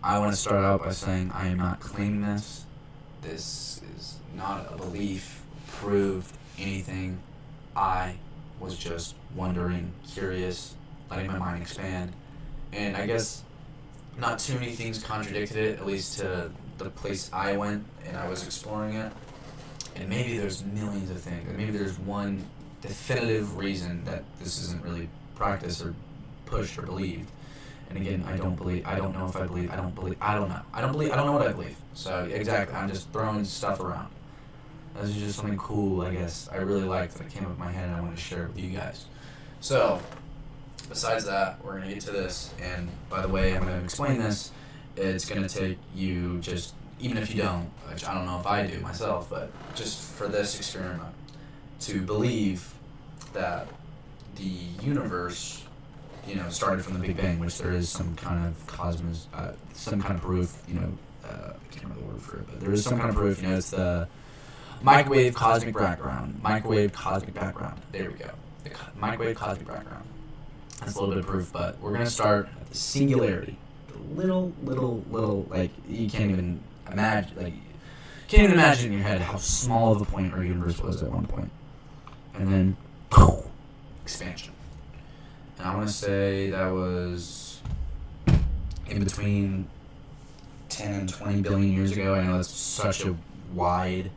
I want to start out by saying I am not claiming this. This is not a belief, proved, anything. I was just wondering, curious, letting my mind expand. And I guess not too many things contradicted it, at least to the place I went and I was exploring it. And maybe there's millions of things. And maybe there's one definitive reason that this isn't really practiced or pushed or believed. And again, I don't know if I believe, I don't know. I don't know what I believe. So exactly, I'm just throwing stuff around. This is just something cool, I guess, I really liked that came up in my head and I want to share it with you guys. So, besides that, we're going to get to this. And by the way, I'm going to explain this. It's going to take you just, even if you don't, which I don't know if I do myself, but just for this experiment, to believe that the universe, started from the Big Bang, which there is some kind of some kind of proof, I can't remember the word for it, but there is some kind of proof, it's the microwave cosmic background. There we go. The microwave cosmic background. That's a little bit of proof, but we're going to start at the singularity. The little, like, you can't even imagine, in your head how small of a point our universe was at one point. And then, expansion. And I want to say that was in between 10 and 20 billion years ago. I know that's such a wide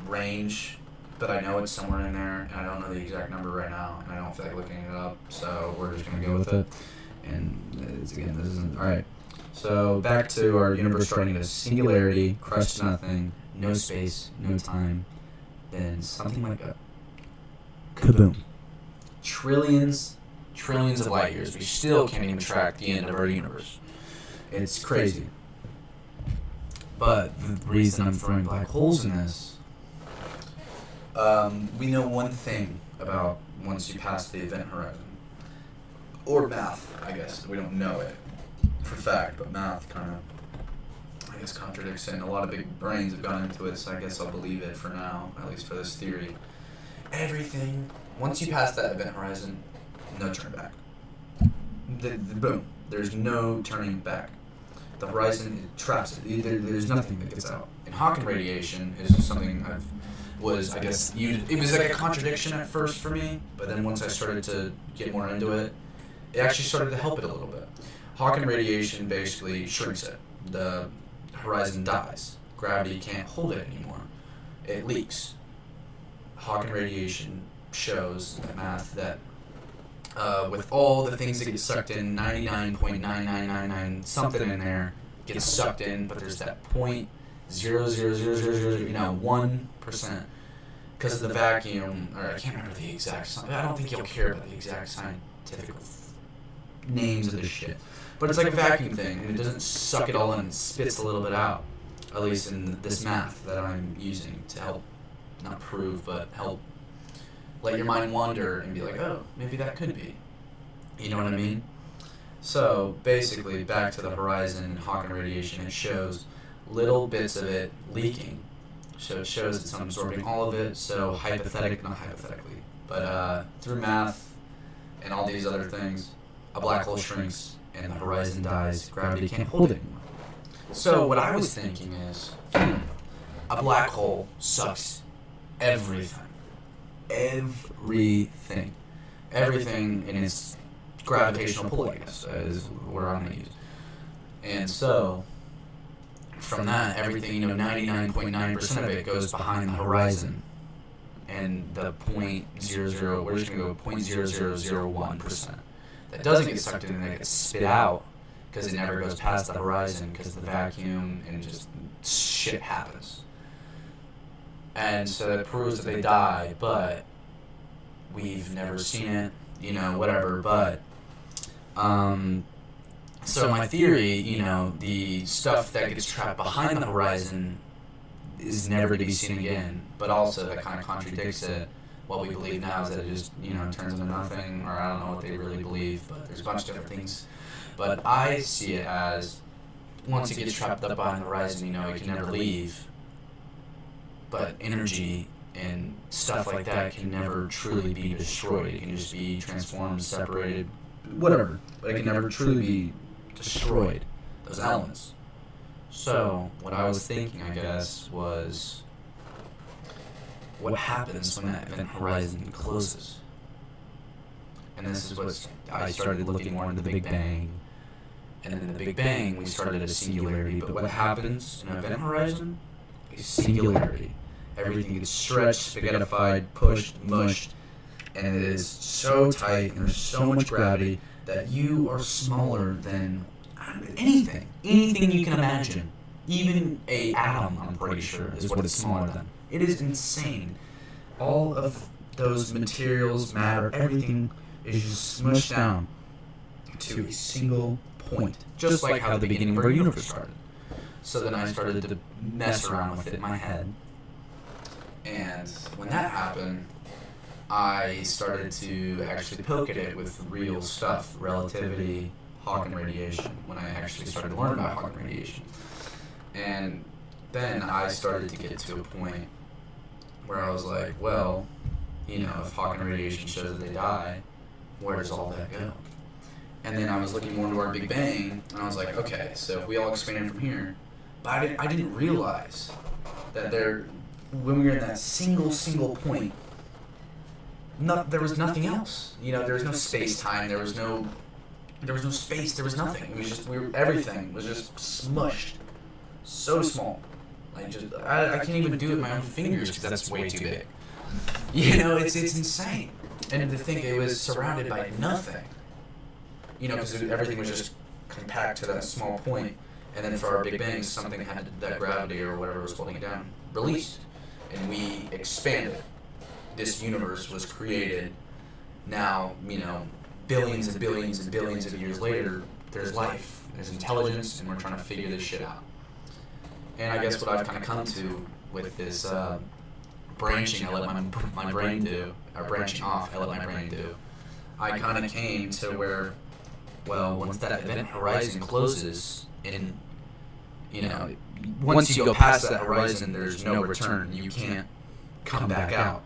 range, but I know it's somewhere in there, and I don't know the exact number right now, and I don't feel like looking it up, so we're just going to go with it. And this isn't... Alright, so back to our universe starting at a singularity, crushed to nothing, no space, no time, then something like a kaboom. Trillions of light years. We still can't even track the end of our universe. It's crazy. But the reason I'm throwing black holes in this, we know one thing about once you pass the event horizon. Or math, I guess. We don't know it for fact, but math kind of, I guess, contradicts it. And a lot of big brains have gone into it, so I guess I'll believe it for now, at least for this theory. Everything, once you pass that event horizon, no turn back. Boom. There's no turning back. The horizon, it traps it. There's nothing that gets out. And Hawking radiation is something it was like a contradiction at first for me, but then once I started to get more into it, it actually started to help it a little bit. Hawking radiation basically shrinks it. The horizon dies. Gravity can't hold it anymore. It leaks. Hawking radiation shows the math that with all the things that get sucked in, 99.9999 something in there gets sucked in, but there's that 1%. Because of the vacuum, or I can't remember the exact, I don't think you'll care about the exact scientific names of this shit. But it's like a vacuum thing, and it doesn't suck it all in, it spits a little bit out. At least in this math that I'm using to help, not prove, but help let your mind wander and be like, oh, maybe that could be. You know what I mean? So, basically, back to the horizon and Hawking radiation, it shows little bits of it leaking. So it shows it's absorbing all of it, so not hypothetically, but through math and all these other things, a black hole shrinks and the horizon dies, gravity can't hold it anymore. So what I was thinking is, a black hole sucks everything. Everything in its gravitational pull, I guess, is what I'm going to use. And so, from that, everything, 99.9% of it goes behind the horizon. And the we're just going to go 0.0001%. That doesn't get sucked in and it gets spit out because it never goes past the horizon because of the vacuum and just shit happens. And so that proves that they die, but we've never seen it, whatever, but, so my theory, the stuff that gets trapped behind the horizon is never to be seen again, but also that kind of contradicts it. What we believe now is that it just, turns into nothing, or I don't know what they really believe, but there's a bunch of different things. But I see it as, once it gets trapped up behind the horizon, it can never leave. But energy and stuff like that can never truly be destroyed. It can just be transformed, separated, whatever. But it can never truly be destroyed those elements. So, what I was thinking, I guess, was what happens when that event horizon closes? And this is what I started looking more into the Big Bang. And then in the Big Bang, we started at a singularity. But what happens in an event horizon? A singularity. Everything gets stretched, spaghettified, pushed, mushed, and it is so tight, and there's so much gravity that you are smaller than anything you can imagine. Even a atom, I'm pretty sure, is what it's smaller than. It is insane. All of those materials, matter, everything is just smushed down to a single point, just like how the beginning of our universe started. So then I started to mess around with it in my head, and when that happened, I started to actually poke at it with real stuff, relativity, Hawking radiation, when I actually started to learn about Hawking radiation. And then I started to get to a point where I was like, well, if Hawking radiation shows that they die, where does all that go? And then I was looking more into our Big Bang, and I was like, okay, so if we all expanded from here, but I didn't realize that when we were in that single point, there was nothing else. There was no space-time, there was no space, there was nothing. It was just, everything was just smushed. So small. Like, just, I can't even do it with my own fingers because that's way too big. It's insane. And to think it was surrounded by nothing. Because everything was just compact to that small point. And then for our Big Bang, something had that gravity or whatever was holding it down released. And we expanded. This universe was created. Now, billions and billions and billions of years later, there's life, there's intelligence, and we're trying to figure this shit out. And I guess what I've kind of come to with this branching, I let my brain do, or branching off, I let my brain do, I kind of came to where, well, once that event horizon closes, and, once you go past that horizon, there's no return. You can't come back out.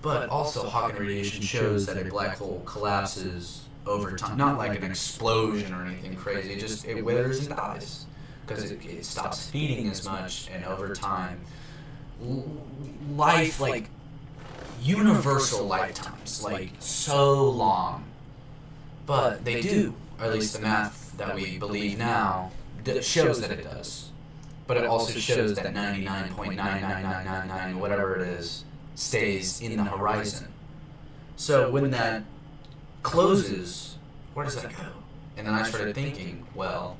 But also, Hawking radiation shows that a black hole collapses over time. Not like an explosion or anything crazy, it withers and dies. Because it stops feeding as much, and over time, life, like, universal lifetimes, like, so long. But they do, or at least the math that we believe now shows that it does. But it also shows that 99.99999, whatever it is, stays in the horizon. So when that closes, where does that go? And then I started thinking, well,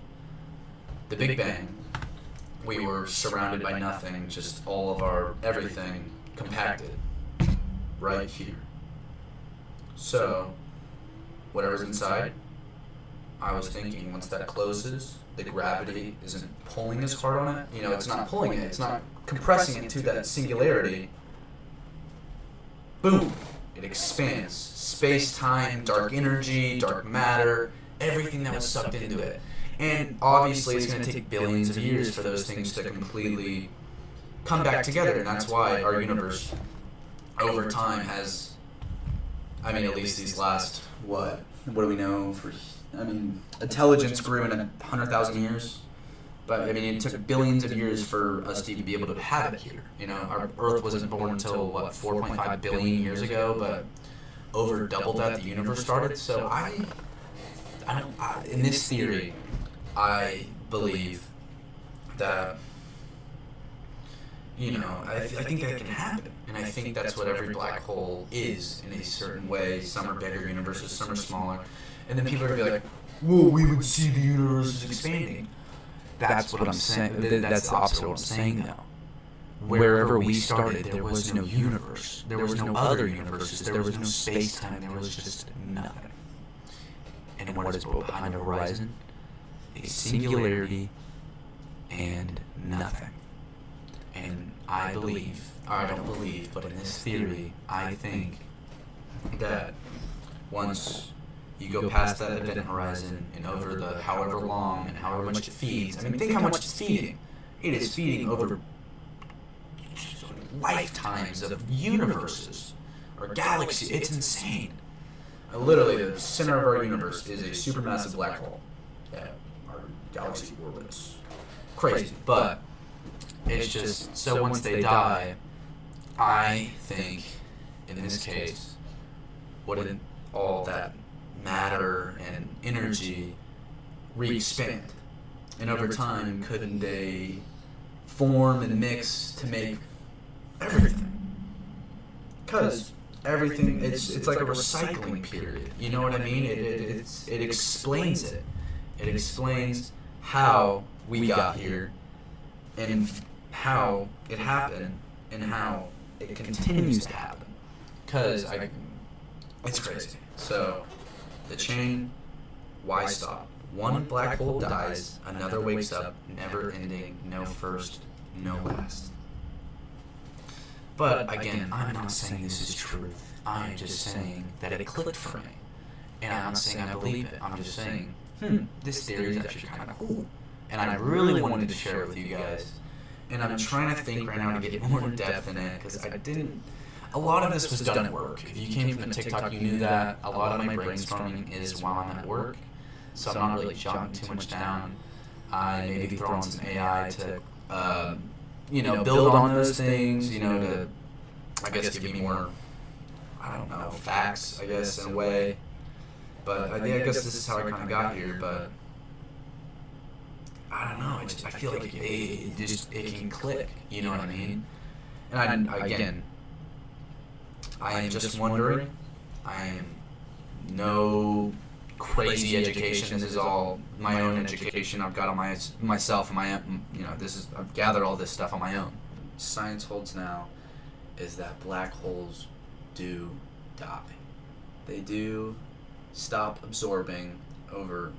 the Big Bang, we were surrounded by nothing, just all of our everything compacted right here. So, whatever's inside, I was thinking once that closes, the gravity isn't pulling as hard on it. It's not pulling it, it's not compressing it to that singularity. Boom! It expands. Space-time, dark energy, dark matter, everything that was sucked into it. And obviously it's going to take billions of years for those things to completely come back together, and that's why our universe, over time, has, at least these last, what do we know intelligence grew in 100,000 years, but it took billions of years for us to even be able to have it here. Our Earth wasn't born until, 4.5 billion years ago, but over double that the universe started. So I in this theory, I believe that, I think that can happen. And I think that's what every black hole is in a certain way. Some are bigger universes, some are smaller. And then people are going to be like, well, we would see the universe is expanding. That's what I'm saying. That's the opposite of what I'm saying, though. Wherever we started, there was no universe. There was no other universes. There was no space-time. There was just nothing. And what is behind the horizon? A singularity and nothing. And I believe, or I don't believe, but in this theory, I think that once you go past that event horizon and over the however long and however much it feeds, think how much it's feeding. It is feeding over lifetimes of universes or galaxies. It's insane. Literally, the center of our universe is a supermassive black hole. galaxy orbits. Crazy. But it's just, so once they die, I think, in this case, wouldn't all that matter and energy re-expand? And over time, couldn't they form and mix to make everything? Because everything, it's like a recycling period. You know what I mean? It explains it. It explains how we got here and how it happened and how it continues to happen. Because it's crazy. So, the chain, why stop? One black hole dies, another wakes up, never ending, no first, no last. But again, I'm not saying this is truth. I'm just saying that it clicked for me. And I'm not saying I believe it. I'm just saying, this theory is actually kind of cool. And I really wanted to share it with you guys. And I'm trying to think right now to get more in depth in it, because I didn't... A lot of this was done at work. If you came from TikTok, you knew that. A lot of my brainstorming is while I'm at work. So I'm not really jotting too much down. I maybe throw on some AI to, build on those things, to, I guess, give me more, I don't know, facts, I guess, in a way. But I guess this is how I kind of got here, but I don't know. I feel like it can click, you know what I mean? And I am just wondering. I am no crazy education. This is all my own education I've got on myself and my own, I've gathered all this stuff on my own. Science holds now is that black holes do die. They do stop absorbing over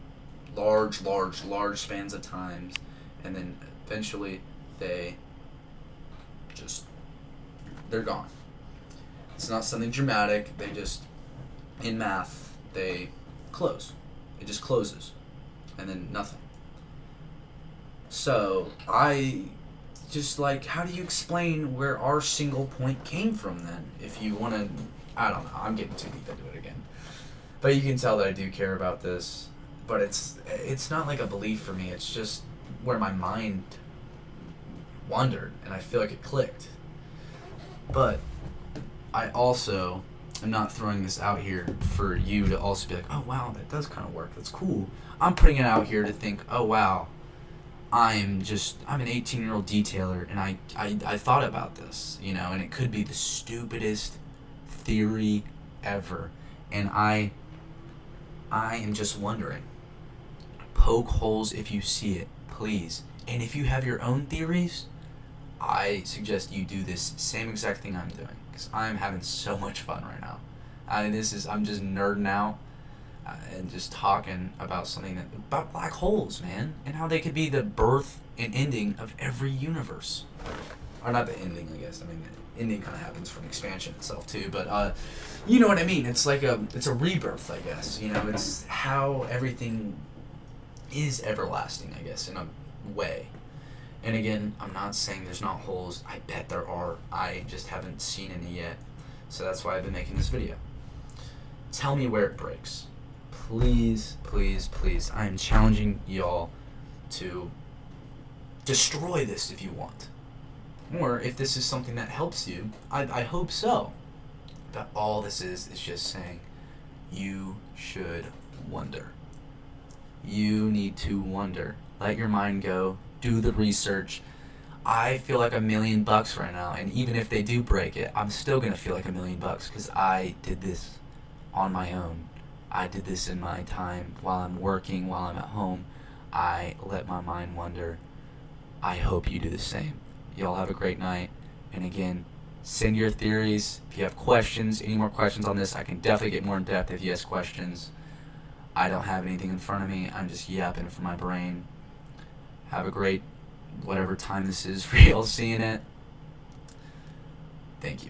large spans of times, and then eventually they're gone. It's not something dramatic. They just, in math, they close. It just closes, and then nothing. So I just how do you explain where our single point came from then? If you want to, I don't know. I'm getting too deep into it again, but you can tell that I do care about this. But it's not like a belief for me. It's just where my mind wandered, and I feel like it clicked. But I also am not throwing this out here for you to also be like, oh wow, that does kind of work. That's cool. I'm putting it out here to think, oh wow, I'm an 18-year-old detailer, and I thought about this, and it could be the stupidest theory ever, and I am just wondering. Poke holes if you see it, please. And if you have your own theories, I suggest you do this same exact thing I'm doing, because I'm having so much fun right now. I'm just nerding out and just talking about about black holes, man, and how they could be the birth and ending of every universe. Or not the ending, I guess. I mean, the ending kind of happens from expansion itself too, but you know what I mean. It's it's a rebirth, I guess. It's how everything is everlasting, I guess, in a way. And again, I'm not saying there's not holes. I bet there are. I just haven't seen any yet. So that's why I've been making this video. Tell me where it breaks. Please, please, please. I am challenging y'all to destroy this if you want. Or if this is something that helps you, I hope so. But all this is just saying, you should wonder. You need to wonder. Let your mind go. Do the research. I feel like $1 million right now, and even if they do break it, I'm still gonna feel like $1 million because I did this on my own. I did this in my time while I'm working, while I'm at home. I let my mind wander. I hope you do the same. Y'all have a great night. And again, send your theories. If you have questions, any more questions on this, I can definitely get more in depth if you ask questions. I don't have anything in front of me. I'm just yapping from my brain. Have a great whatever time this is for y'all seeing it. Thank you.